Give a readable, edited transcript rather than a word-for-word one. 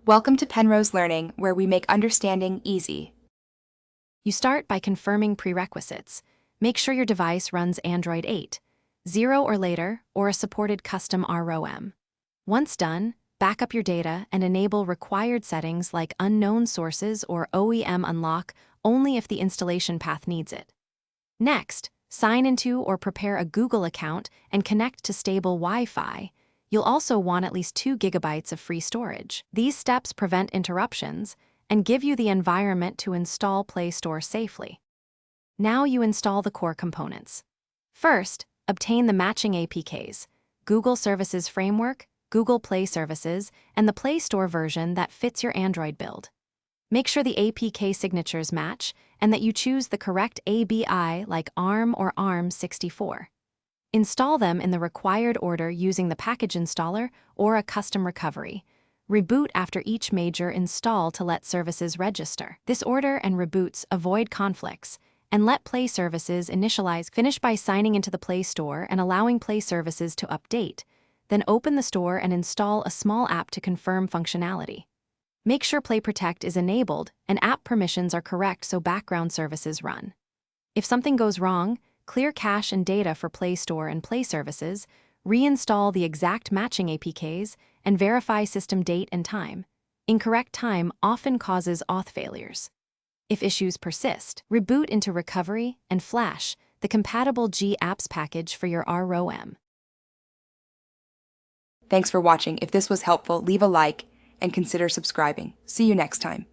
Welcome to Penrose Learning, where we make understanding easy. You start by confirming prerequisites. Make sure your device runs Android 8, 0 or later, or a supported custom ROM. Once done, back up your data and enable required settings like unknown sources or OEM unlock only if the installation path needs it. Next, sign into or prepare a Google account and connect to stable Wi-Fi. You'll also want at least 2 gigabytes of free storage. These steps prevent interruptions and give you the environment to install Play Store safely. Now you install the core components. First, obtain the matching APKs, Google Services Framework, Google Play Services, and the Play Store version that fits your Android build. Make sure the APK signatures match and that you choose the correct ABI like ARM or ARM64. Install them in the required order using the package installer or a custom recovery. Reboot after each major install to let services register. This order and reboots avoid conflicts and let Play Services initialize. Finish by signing into the Play Store and allowing Play Services to update. Then open the store and install a small app to confirm functionality. Make sure Play Protect is enabled and app permissions are correct so background services run. If something goes wrong, clear cache and data for Play Store and Play Services, reinstall the exact matching APKs, and verify system date and time. Incorrect time often causes auth failures. If issues persist, reboot into Recovery and flash the compatible G-Apps package for your ROM. Thanks for watching. If this was helpful, leave a like and consider subscribing. See you next time.